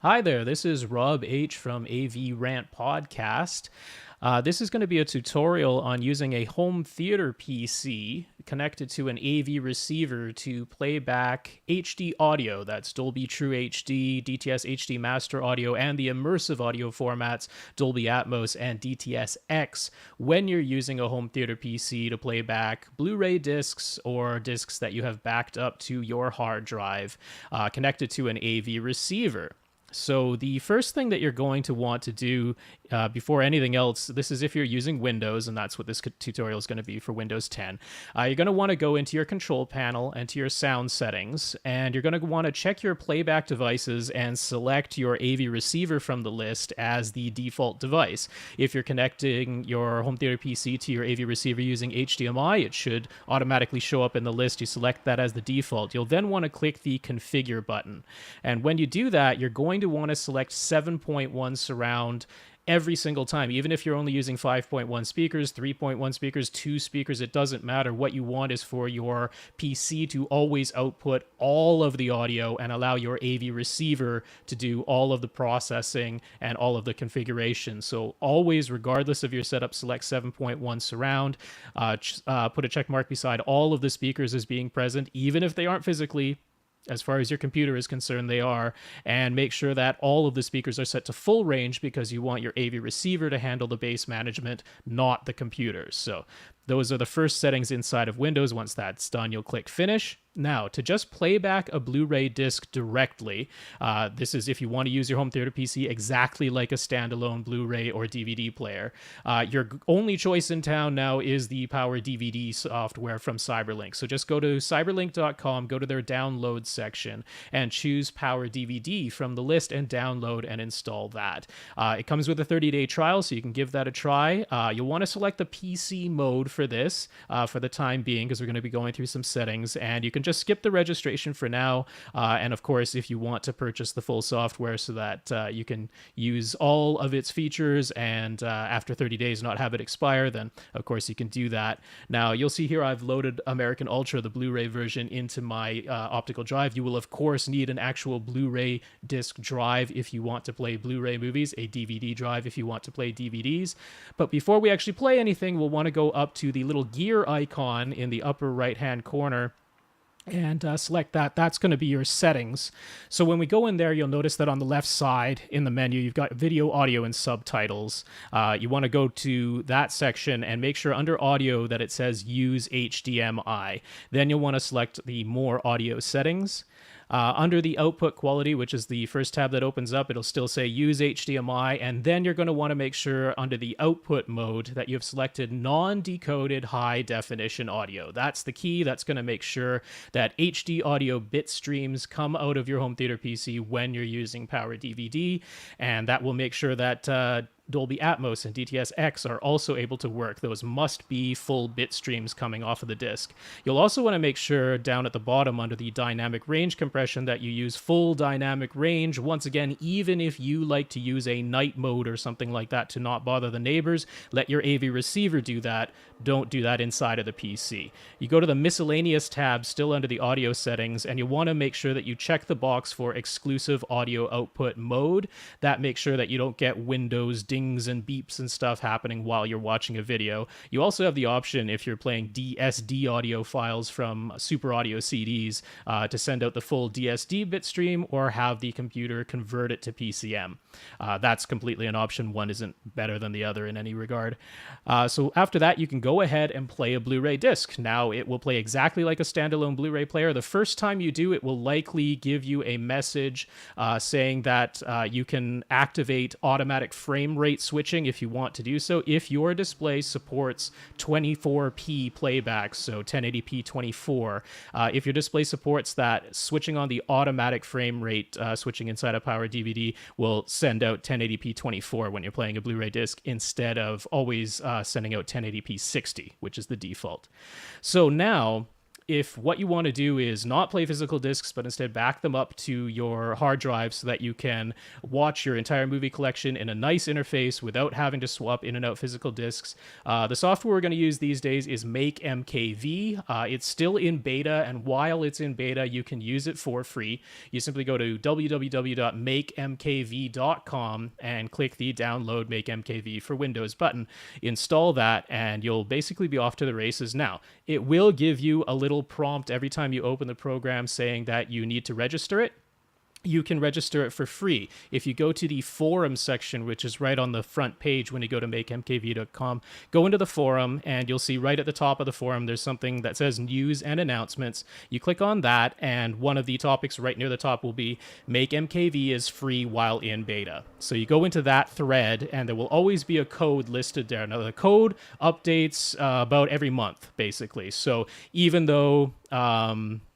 Hi there, this is Rob H. from AV Rant Podcast. This is going to be a tutorial on using a home theater PC connected to an AV receiver to play back HD audio. That's Dolby True HD, DTS HD Master Audio, and the immersive audio formats Dolby Atmos and DTS-X when you're using a home theater PC to play back Blu-ray discs or discs that you have backed up to your hard drive connected to an AV receiver. So the first thing that you're going to want to do before anything else, this is if you're using Windows, and that's what this tutorial is going to be for Windows 10. You're going to want to go into your control panel and to your sound settings, and you're going to want to check your playback devices and select your AV receiver from the list as the default device. If you're connecting your home theater PC to your AV receiver using HDMI, it should automatically show up in the list. You select that as the default. You'll then want to click the configure button. And when you do that, you're going to want to select 7.1 surround every single time. Even if you're only using 5.1 speakers, 3.1 speakers, 2 speakers, it doesn't matter. What you want is for your PC to always output all of the audio and allow your AV receiver to do all of the processing and all of the configuration. So always, regardless of your setup, select 7.1 surround. Put a check mark beside all of the speakers as being present, even if they aren't physically. As far as your computer is concerned, they are, and make sure that all of the speakers are set to full range because you want your AV receiver to handle the bass management, not the computers. So those are the first settings inside of Windows. Once that's done, you'll click Finish. Now, to just play back a Blu-ray disc directly, this is if you want to use your home theater PC exactly like a standalone Blu-ray or DVD player. Your only choice in town now is the Power DVD software from Cyberlink. So just go to cyberlink.com, go to their download section, and choose Power DVD from the list and download and install that. It comes with a 30-day trial, so you can give that a try. You'll want to select the PC mode for this for the time being because we're going to be going through some settings, and you can just skip the registration for now. And of course, if you want to purchase the full software so that you can use all of its features and after 30 days not have it expire, then of course you can do that. Now, you'll see here I've loaded American Ultra, the Blu-ray version, into my optical drive. You will, of course, need an actual Blu-ray disc drive if you want to play Blu-ray movies, a DVD drive if you want to play DVDs. But before we actually play anything, we'll want to go up to the little gear icon in the upper right-hand corner and select that. That's going to be your settings. So when we go in there, you'll notice that on the left side in the menu, you've got video, audio, and subtitles. You want to go to that section and make sure under audio that it says use HDMI. Then you'll want to select the more audio settings. Under the output quality, which is the first tab that opens up, it'll still say use HDMI, and then you're going to want to make sure under the output mode that you've selected non-decoded high definition audio. That's the key. That's going to make sure that HD audio bit streams come out of your home theater PC when you're using Power DVD, and that will make sure that Dolby Atmos and DTS-X are also able to work. Those must be full bit streams coming off of the disc. You'll also want to make sure down at the bottom under the dynamic range compression that you use full dynamic range. Once again, even if you like to use a night mode or something like that to not bother the neighbors, let your AV receiver do that. Don't do that inside of the PC. You go to the miscellaneous tab still under the audio settings, and you want to make sure that you check the box for exclusive audio output mode. That makes sure that you don't get Windows dings and beeps and stuff happening while you're watching a video. You also have the option, if you're playing DSD audio files from Super Audio CDs, to send out the full DSD bitstream or have the computer convert it to PCM. That's completely an option. One isn't better than the other in any regard. So after that, you can go ahead and play a Blu-ray disc. Now, it will play exactly like a standalone Blu-ray player. The first time you do, it will likely give you a message saying that you can activate automatic frame rate switching if you want to do so, if your display supports 24p playback, so 1080p 24. If your display supports that, switching on the automatic frame rate switching inside a Power DVD will send out 1080p 24 when you're playing a Blu-ray disc instead of always sending out 1080p 60, which is the default. So now if what you want to do is not play physical discs, but instead back them up to your hard drive so that you can watch your entire movie collection in a nice interface without having to swap in and out physical discs, the software we're going to use these days is MakeMKV. It's still in beta, and while it's in beta, you can use it for free. You simply go to www.makemkv.com and click the download MakeMKV for Windows button. Install that, and you'll basically be off to the races. Now, it will give you a little prompt every time you open the program saying that you need to register it. You can register it for free. If you go to the forum section, which is right on the front page when you go to makemkv.com, go into the forum, and you'll see right at the top of the forum there's something that says news and announcements. You click on that, and one of the topics right near the top will be MakeMKV is free while in beta. So you go into that thread, and there will always be a code listed there. Now, the code updates about every month, basically. So even though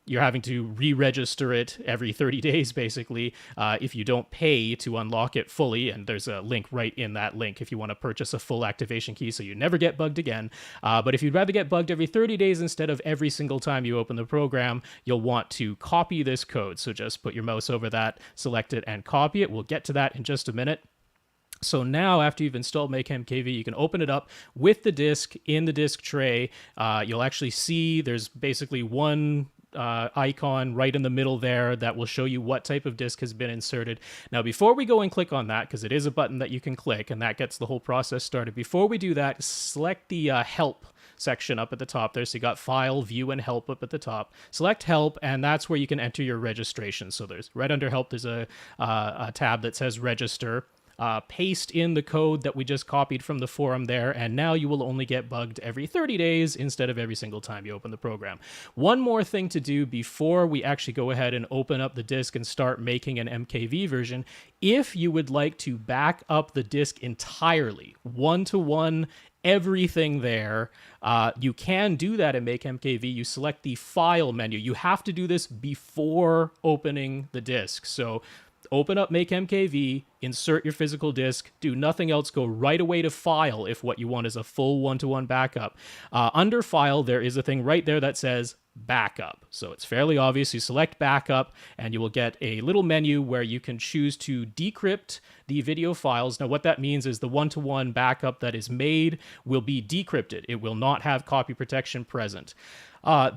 you're having to re-register it every 30 days, basically, if you don't pay to unlock it fully. And there's a link right in that link if you want to purchase a full activation key so you never get bugged again. But if you'd rather get bugged every 30 days instead of every single time you open the program, you'll want to copy this code. So just put your mouse over that, select it, and copy it. We'll get to that in just a minute. So now, after you've installed MakeMKV, you can open it up with the disk in the disk tray. You'll actually see there's basically one icon right in the middle there that will show you what type of disk has been inserted. Now, before we go and click on that, because it is a button that you can click and that gets the whole process started, before we do that, select the help section up at the top there. So you got File, View, and Help up at the top. Select Help, and that's where you can enter your registration. So there's right under Help, there's a tab that says Register. Paste in the code that we just copied from the forum there, and now you will only get bugged every 30 days instead of every single time you open the program. One more thing to do before we actually go ahead and open up the disk and start making an MKV version. If you would like to back up the disk entirely, one-to-one, everything there, you can do that in MakeMKV. You select the File menu. You have to do this before opening the disk. So open up MakeMKV, insert your physical disk, do nothing else, go right away to File if what you want is a full one-to-one backup. Under File, there is a thing right there that says Backup. So it's fairly obvious. You select Backup, and you will get a little menu where you can choose to decrypt the video files. Now, what that means is the one-to-one backup that is made will be decrypted. It will not have copy protection present.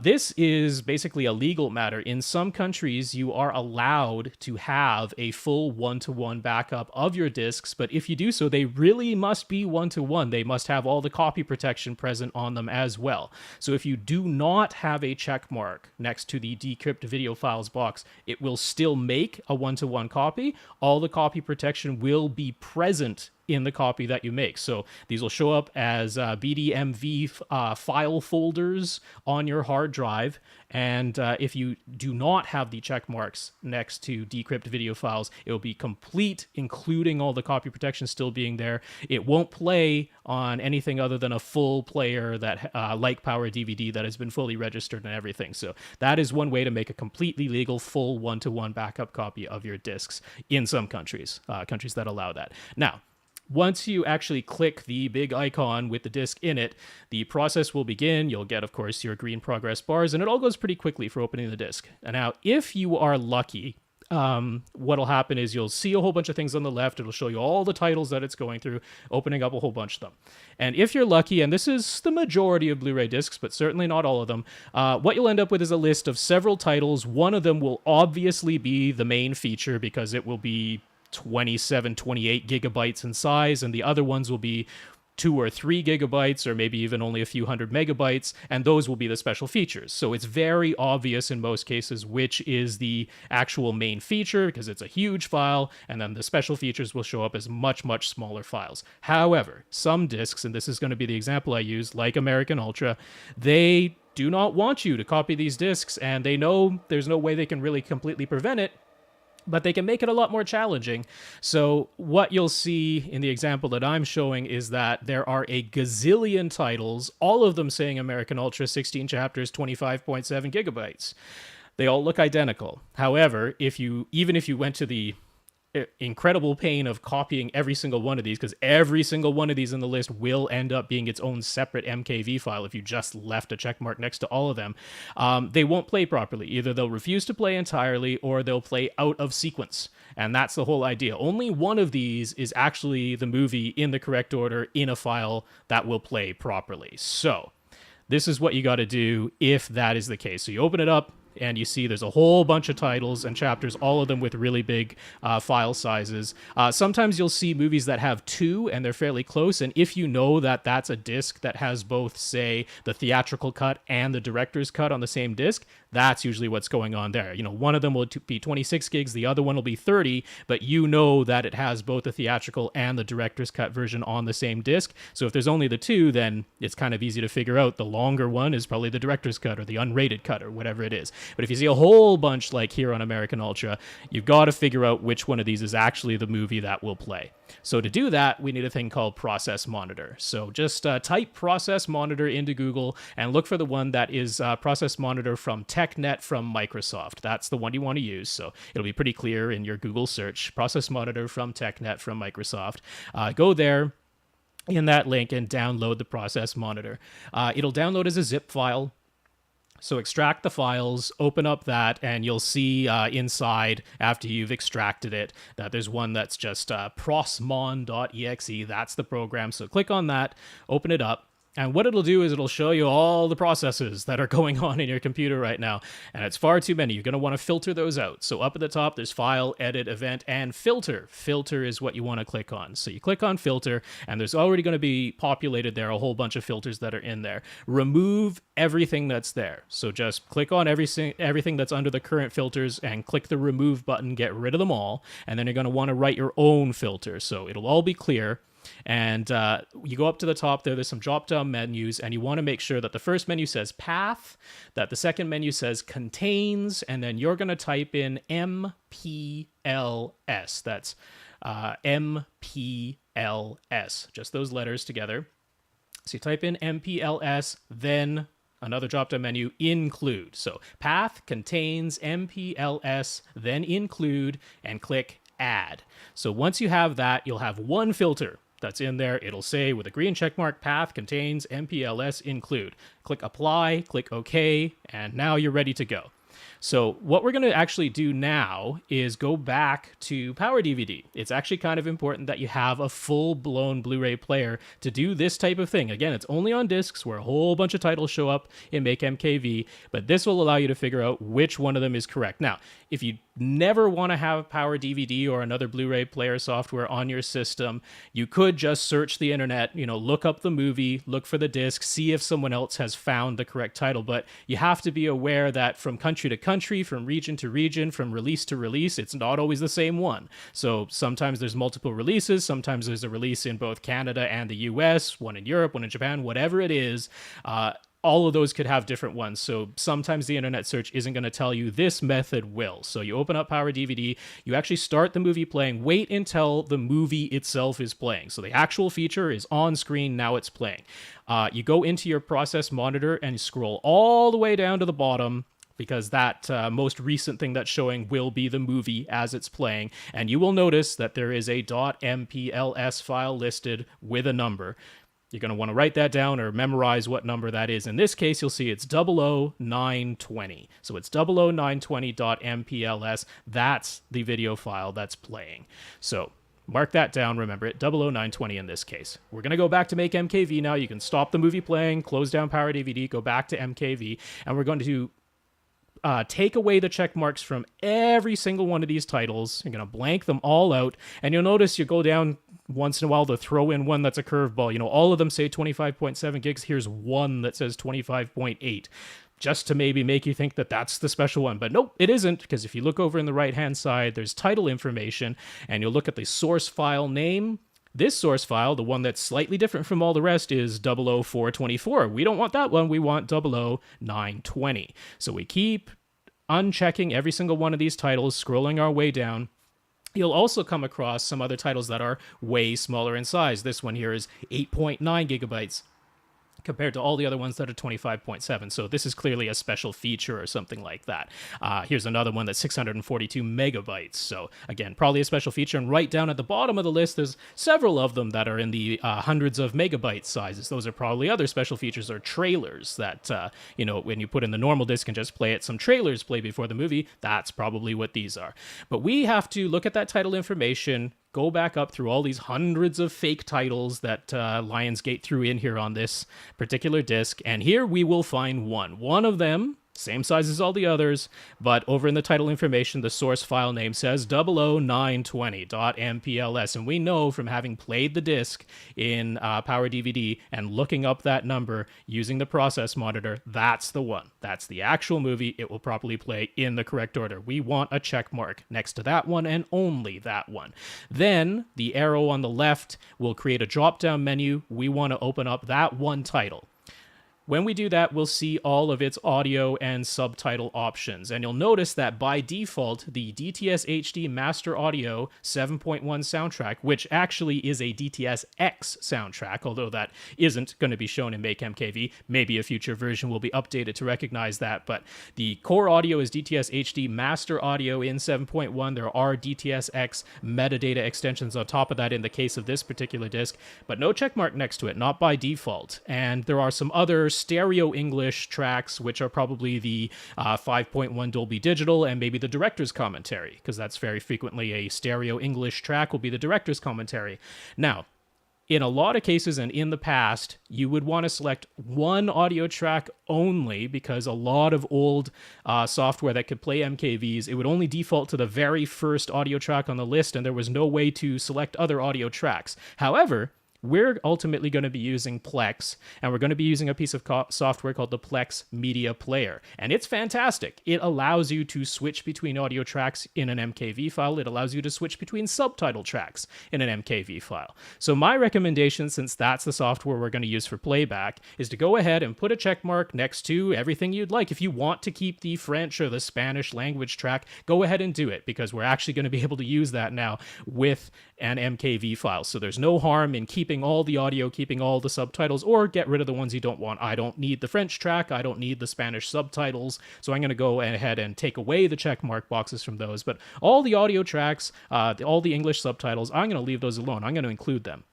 This is basically a legal matter. In some countries, you are allowed to have a full one-to-one backup of your disks, but if you do so, they really must be one-to-one. They must have all the copy protection present on them as well. So if you do not have a check mark next to the decrypt video files box, it will still make a one-to-one copy. All the copy protection will be present in the copy that you make. So these will show up as BDMV file folders on your hard drive. And if you do not have the check marks next to decrypt video files, it will be complete, including all the copy protection still being there. It won't play on anything other than a full player that like Power DVD that has been fully registered and everything. So that is one way to make a completely legal full one-to-one backup copy of your disks in some countries, countries that allow that. Now, once you actually click the big icon with the disk in it, the process will begin. You'll get, of course, your green progress bars, and it all goes pretty quickly for opening the disk. And now, if you are lucky, what'll happen is you'll see a whole bunch of things on the left. It'll show you all the titles that it's going through, opening up a whole bunch of them. And if you're lucky, and this is the majority of Blu-ray discs, but certainly not all of them, what you'll end up with is a list of several titles. One of them will obviously be the main feature because it will be 27, 28 gigabytes in size, and the other ones will be 2 or 3 gigabytes, or maybe even only a few hundred megabytes, and those will be the special features. So it's very obvious in most cases which is the actual main feature, because it's a huge file, and then the special features will show up as much, much smaller files. However, some discs, and this is going to be the example I use, like American Ultra, they do not want you to copy these discs, and they know there's no way they can really completely prevent it, but they can make it a lot more challenging. So what you'll see in the example that I'm showing is that there are a gazillion titles, all of them saying American Ultra, 16 chapters, 25.7 gigabytes. They all look identical. However, even if you went to the incredible pain of copying every single one of these, because every single one of these in the list will end up being its own separate MKV file if you just left a check mark next to all of them. They won't play properly. Either they'll refuse to play entirely or they'll play out of sequence. And that's the whole idea. Only one of these is actually the movie in the correct order in a file that will play properly. So this is what you got to do if that is the case. So you open it up, and you see there's a whole bunch of titles and chapters, all of them with really big file sizes. Sometimes you'll see movies that have two and they're fairly close, and if you know that that's a disc that has both, say, the theatrical cut and the director's cut on the same disc, that's usually what's going on there. You know, one of them will be 26 gigs, the other one will be 30, but you know that it has both the theatrical and the director's cut version on the same disc. So if there's only the two, then it's kind of easy to figure out the longer one is probably the director's cut or the unrated cut or whatever it is. But if you see a whole bunch like here on American Ultra, you've got to figure out which one of these is actually the movie that will play. So to do that, we need a thing called Process Monitor. So just type Process Monitor into Google and look for the one that is Process Monitor from TechNet from Microsoft. That's the one you want to use. So it'll be pretty clear in your Google search, Process Monitor from TechNet from Microsoft. Go there in that link and download the Process Monitor. It'll download as a zip file. So extract the files, open up that, and you'll see inside, after you've extracted it, that there's one that's just prosmon.exe. That's the program. So click on that, open it up. And what it'll do is it'll show you all the processes that are going on in your computer right now. And it's far too many. You're going to want to filter those out. So up at the top, there's File, Edit, Event, and Filter. Filter is what you want to click on. So you click on Filter, and there's already going to be populated there a whole bunch of filters that are in there. Remove everything that's there. So just click on everything that's under the current filters and click the Remove button, get rid of them all. And then you're going to want to write your own filter. So it'll all be clear. And you go up to the top there's some drop down menus, and you want to make sure that the first menu says path, that the second menu says contains, and then you're going to type in MPLS. That's MPLS, just those letters together. So you type in MPLS, then another drop-down menu, include. So path contains MPLS, then include, and click add. So once you have that, you'll have one filter that's in there. It'll say with a green check mark, path contains MPLS include. Click apply, click OK, and now you're ready to go. So what we're going to actually do now is go back to Power DVD. It's actually kind of important that you have a full-blown Blu-ray player to do this type of thing. Again, it's only on discs where a whole bunch of titles show up in Make MKV, but this will allow you to figure out which one of them is correct. Now, if you never want to have Power DVD or another Blu-ray player software on your system, you could just search the internet, look up the movie, look for the disc, see if someone else has found the correct title. But you have to be aware that from country to country, from region to region, from release to release, it's not always the same one. So sometimes there's multiple releases, sometimes there's a release in both Canada and the US, one in Europe, one in Japan, whatever it is. All of those could have different ones. So sometimes the internet search isn't going to tell you. This method will. So you open up Power DVD, you actually start the movie playing, wait until the movie itself is playing. So the actual feature is on screen, now it's playing. You go into your Process Monitor and scroll all the way down to the bottom, because that most recent thing that's showing will be the movie as it's playing. And you will notice that there is a .mpls file listed with a number. You're going to want to write that down or memorize what number that is. In this case, you'll see it's 00920. So it's 00920.mpls. That's the video file that's playing. So mark that down. Remember it, 00920 in this case. We're going to go back to Make MKV now. You can stop the movie playing, close down Power DVD, go back to MKV, and we're going to take away the check marks from every single one of these titles. You're going to blank them all out, and you'll notice you go down once in a while to throw in one that's a curveball. All of them say 25.7 gigs. Here's one that says 25.8. Just to maybe make you think that that's the special one. But nope, it isn't, because if you look over in the right-hand side, there's title information, and you'll look at the source file name. This source file, the one that's slightly different from all the rest, is 00424. We don't want that one. We want 00920. So we keep unchecking every single one of these titles, scrolling our way down. You'll also come across some other titles that are way smaller in size. This one here is 8.9 gigabytes. compared to all the other ones that are 25.7. So this is clearly a special feature or something like that. Here's another one that's 642 megabytes. So again, probably a special feature. And right down at the bottom of the list, there's several of them that are in the hundreds of megabyte sizes. Those are probably other special features or trailers that, when you put in the normal disc and just play it, some trailers play before the movie. That's probably what these are. But we have to look at that title information, go back up through all these hundreds of fake titles that Lionsgate threw in here on this particular disc, and here we will find one. One of them, same size as all the others, but over in the title information, the source file name says 00920.mpls, and we know from having played the disc in Power DVD and looking up that number using the process monitor, that's the one. That's the actual movie. It will properly play in the correct order. We want a check mark next to that one and only that one. Then the arrow on the left will create a drop-down menu. We want to open up that one title. When we do that, we'll see all of its audio and subtitle options. And you'll notice that by default, the DTS HD Master Audio 7.1 soundtrack, which actually is a DTS X soundtrack, although that isn't going to be shown in Make MKV. Maybe a future version will be updated to recognize that. But the core audio is DTS HD Master Audio in 7.1. There are DTS X metadata extensions on top of that in the case of this particular disc, but no checkmark next to it, not by default. And there are some other stereo English tracks, which are probably the 5.1 Dolby Digital and maybe the director's commentary, because that's very frequently a stereo English track will be the director's commentary. Now, in a lot of cases and in the past, you would want to select one audio track only, because a lot of old software that could play MKVs, it would only default to the very first audio track on the list, and there was no way to select other audio tracks. However, we're ultimately going to be using Plex, and we're going to be using a piece of software called the Plex Media Player. And it's fantastic. It allows you to switch between audio tracks in an MKV file. It allows you to switch between subtitle tracks in an MKV file. So my recommendation, since that's the software we're going to use for playback, is to go ahead and put a check mark next to everything you'd like. If you want to keep the French or the Spanish language track, go ahead and do it, because we're actually going to be able to use that now with an MKV file. So there's no harm in keeping all the audio, keeping all the subtitles, or get rid of the ones you don't want. I don't need the French track. I don't need the Spanish subtitles. So I'm going to go ahead and take away the check mark boxes from those. But all the audio tracks, all the English subtitles, I'm going to leave those alone. I'm going to include them.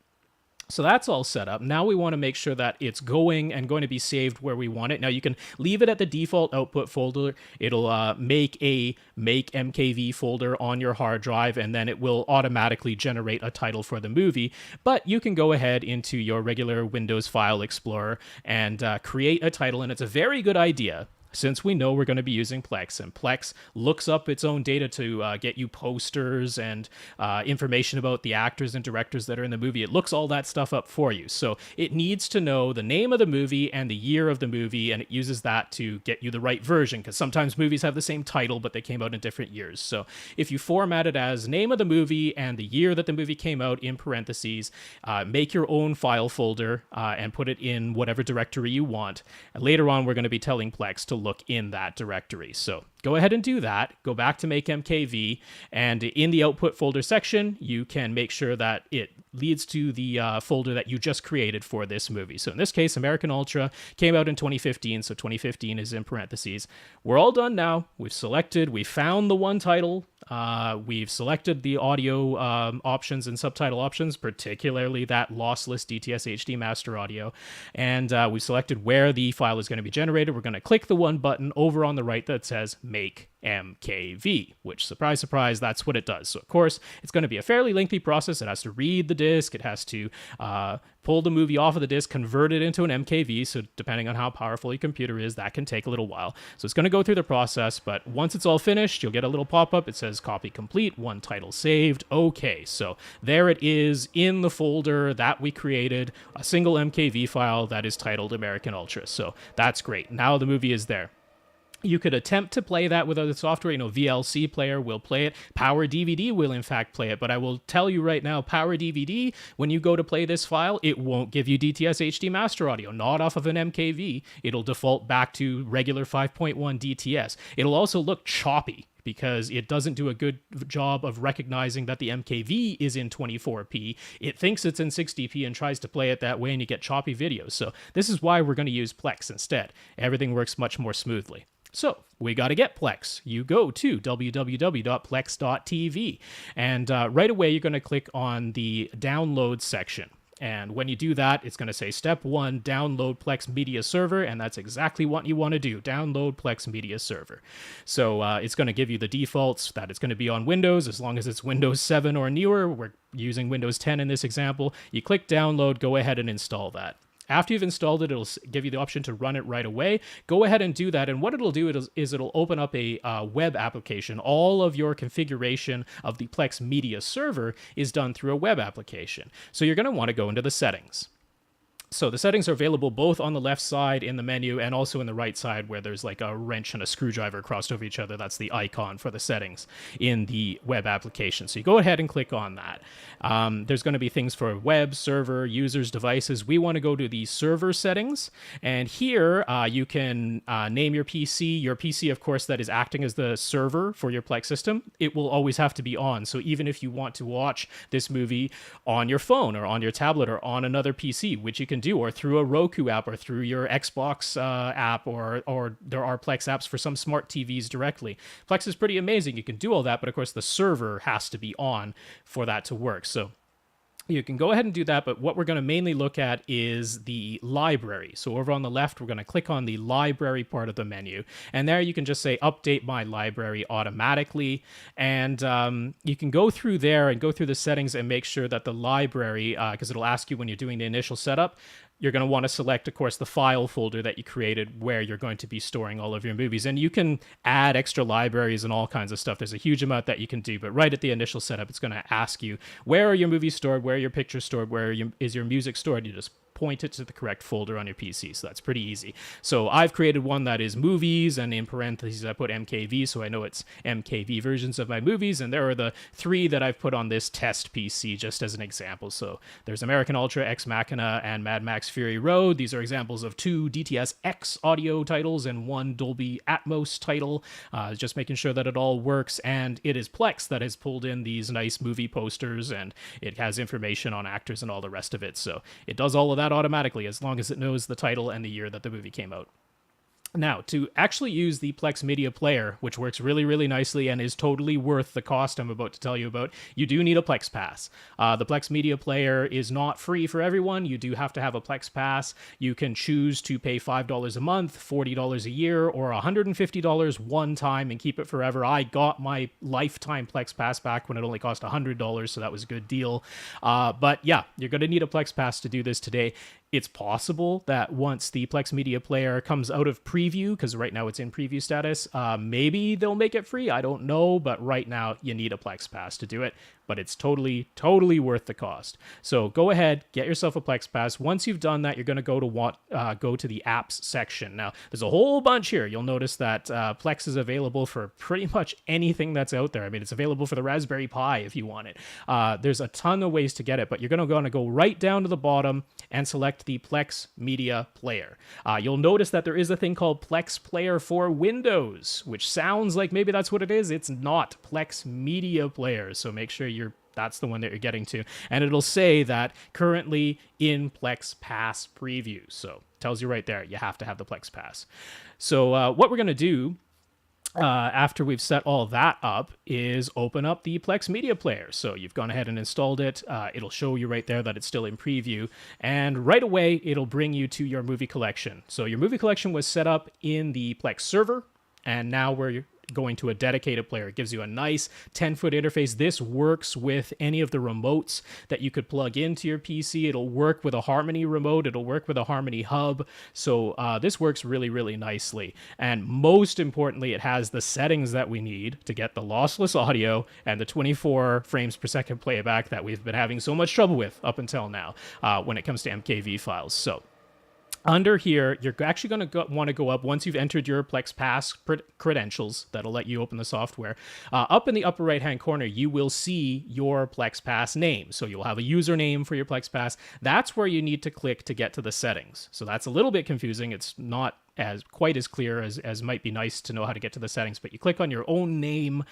So that's all set up. Now we want to make sure that it's going to be saved where we want it. Now you can leave it at the default output folder. It'll make a Make MKV folder on your hard drive, and then it will automatically generate a title for the movie. But you can go ahead into your regular Windows File Explorer and create a title, and it's a very good idea, since we know we're going to be using Plex, and Plex looks up its own data to get you posters and information about the actors and directors that are in the movie. It looks all that stuff up for you. So it needs to know the name of the movie and the year of the movie, and it uses that to get you the right version, because sometimes movies have the same title, but they came out in different years. So if you format it as name of the movie and the year that the movie came out in parentheses, make your own file folder and put it in whatever directory you want. And later on, we're going to be telling Plex to look in that directory. So go ahead and do that. Go back to Make MKV, and in the output folder section, you can make sure that it leads to the folder that you just created for this movie. So in this case, American Ultra came out in 2015, so 2015 is in parentheses. We're all done now. We found the one title. We've selected the audio options and subtitle options, particularly that lossless DTS HD Master Audio. And we selected where the file is going to be generated. We're going to click the one button over on the right that says Make MKV, which, surprise, surprise, that's what it does. So, of course, it's going to be a fairly lengthy process. It has to read the disc. It has to pull the movie off of the disc, convert it into an MKV. So depending on how powerful your computer is, that can take a little while. So it's going to go through the process, but once it's all finished, you'll get a little pop-up. It says copy complete, one title saved. Okay, so there it is in the folder that we created, a single MKV file that is titled American Ultra. So that's great. Now the movie is there. You could attempt to play that with other software. VLC Player will play it. Power DVD will, in fact, play it. But I will tell you right now, Power DVD, when you go to play this file, it won't give you DTS HD Master Audio, not off of an MKV. It'll default back to regular 5.1 DTS. It'll also look choppy. because it doesn't do a good job of recognizing that the MKV is in 24p. It thinks it's in 60p and tries to play it that way, and you get choppy videos. So this is why we're going to use Plex instead. Everything works much more smoothly. So we got to get Plex. You go to www.plex.tv, and right away you're going to click on the download section. And when you do that, it's going to say step 1, download Plex Media Server, and that's exactly what you want to do, download Plex Media Server. So it's going to give you the defaults that it's going to be on Windows, as long as it's Windows 7 or newer. We're using Windows 10 in this example. You click download, go ahead and install that. After you've installed it, it'll give you the option to run it right away. Go ahead and do that, and what it'll do is it'll open up a web application. All of your configuration of the Plex Media Server is done through a web application. So you're going to want to go into the settings. So the settings are available both on the left side in the menu and also in the right side where there's like a wrench and a screwdriver crossed over each other. That's the icon for the settings in the web application. So you go ahead and click on that. There's going to be things for web, server, users, devices. We want to go to the server settings. And here you can name your PC. Your PC, of course, that is acting as the server for your Plex system. It will always have to be on. So even if you want to watch this movie on your phone or on your tablet or on another PC, which you can do, or through a Roku app or through your Xbox app, or there are Plex apps for some smart TVs directly. Plex is pretty amazing. You can do all that, but of course the server has to be on for that to work. So you can go ahead and do that, but what we're going to mainly look at is the library. So over on the left, we're going to click on the library part of the menu, and there you can just say update my library automatically, and you can go through there and go through the settings and make sure that the library, because it'll ask you when you're doing the initial setup, you're going to want to select, of course, the file folder that you created where you're going to be storing all of your movies. And you can add extra libraries and all kinds of stuff. There's a huge amount that you can do. But right at the initial setup, it's going to ask you, where are your movies stored? Where are your pictures stored? Where is your music stored? You just point it to the correct folder on your PC. So that's pretty easy. So I've created one that is movies, and in parentheses I put MKV, so I know it's MKV versions of my movies. And there are the 3 that I've put on this test PC just as an example. So there's American Ultra, Ex Machina, and Mad Max Fury Road. These are examples of 2 DTS-X audio titles and 1 Dolby Atmos title. Just making sure that it all works. And it is Plex that has pulled in these nice movie posters, and it has information on actors and all the rest of it. So it does all of that automatically as long as it knows the title and the year that the movie came out. Now, to actually use the Plex Media Player, which works really, really nicely and is totally worth the cost I'm about to tell you about, you do need a Plex Pass. The Plex Media Player is not free for everyone. You do have to have a Plex Pass. You can choose to pay $5 a month, $40 a year, or $150 one time and keep it forever. I got my lifetime Plex Pass back when it only cost $100, so that was a good deal. But yeah, you're going to need a Plex Pass to do this today. It's possible that once the Plex Media Player comes out of preview, because right now it's in preview status, maybe they'll make it free. I don't know, but right now you need a Plex Pass to do it. But it's totally, totally worth the cost. So go ahead, get yourself a Plex Pass. Once you've done that, you're going to go to the apps section. Now, there's a whole bunch here. You'll notice that Plex is available for pretty much anything that's out there. I mean, it's available for the Raspberry Pi if you want it. There's a ton of ways to get it, but you're going to go right down to the bottom and select the Plex Media Player. You'll notice that there is a thing called Plex Player for Windows, which sounds like maybe that's what it is. It's not. Plex Media Player. So make sure that's the one that you're getting to. And it'll say that currently in Plex Pass preview. So tells you right there, you have to have the Plex Pass. So what we're going to do after we've set all that up is open up the Plex Media Player. So you've gone ahead and installed it. It'll show you right there that it's still in preview. And right away, it'll bring you to your movie collection. So your movie collection was set up in the Plex server. And now we're going to a dedicated player. It gives you a nice 10-foot interface. This works with any of the remotes that you could plug into your PC. It'll work with a Harmony remote. It'll work with a Harmony hub. So this works really, really nicely. And most importantly, it has the settings that we need to get the lossless audio and the 24 frames per second playback that we've been having so much trouble with up until now when it comes to MKV files. So under here, you're actually going to want to go up once you've entered your Plex Pass credentials. That'll let you open the software. Up in the upper right-hand corner, you will see your Plex Pass name. So you'll have a username for your Plex Pass. That's where you need to click to get to the settings. So that's a little bit confusing. It's not as quite as clear as might be nice to know how to get to the settings, but you click on your own name,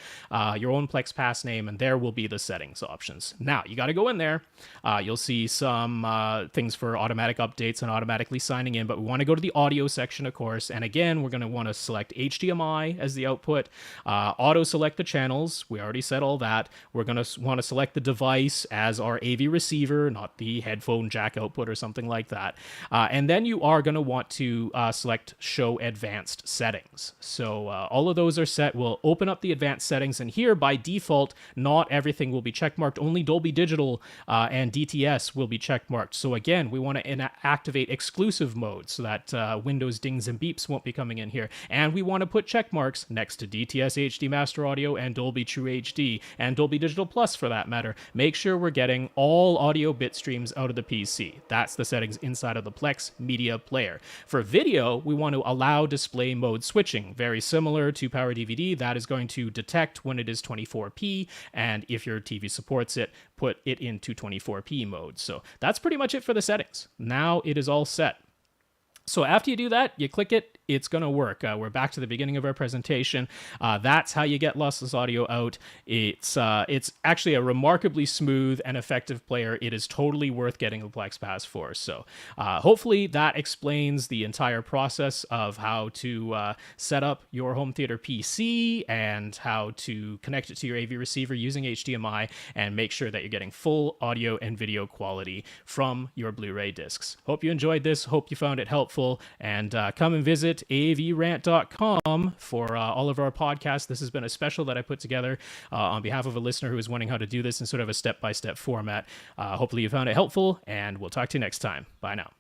your own Plex Pass name, and there will be the settings options. Now, you got to go in there. You'll see some things for automatic updates and automatically signing in, but we want to go to the audio section, of course, and again, we're going to want to select HDMI as the output, auto select the channels. We already said all that. We're going to want to select the device as our AV receiver, not the headphone jack output or something like that. And then you are going to want to select Show Advanced Settings. So all of those are set. We'll open up the advanced settings, and here by default, not everything will be checkmarked. Only Dolby Digital and DTS will be checkmarked. So again, we want to activate exclusive mode so that Windows dings and beeps won't be coming in here. And we want to put checkmarks next to DTS HD Master Audio and Dolby True HD and Dolby Digital Plus for that matter. Make sure we're getting all audio bit streams out of the PC. That's the settings inside of the Plex Media Player. For video, we want to allow display mode switching. Very similar to Power DVD, that is going to detect when it is 24p, and if your TV supports it, put it into 24p mode. So that's pretty much it for the settings. Now it is all set. So after you do that, you click it, it's going to work. We're back to the beginning of our presentation. That's how you get lossless audio out. It's actually a remarkably smooth and effective player. It is totally worth getting the Plex Pass for. So hopefully that explains the entire process of how to set up your home theater PC and how to connect it to your AV receiver using HDMI and make sure that you're getting full audio and video quality from your Blu-ray discs. Hope you enjoyed this. Hope you found it helpful. And come and visit avrant.com for all of our podcasts. This has been a special that I put together on behalf of a listener who is wondering how to do this in sort of a step-by-step format. Hopefully you found it helpful, and we'll talk to you next time. Bye now.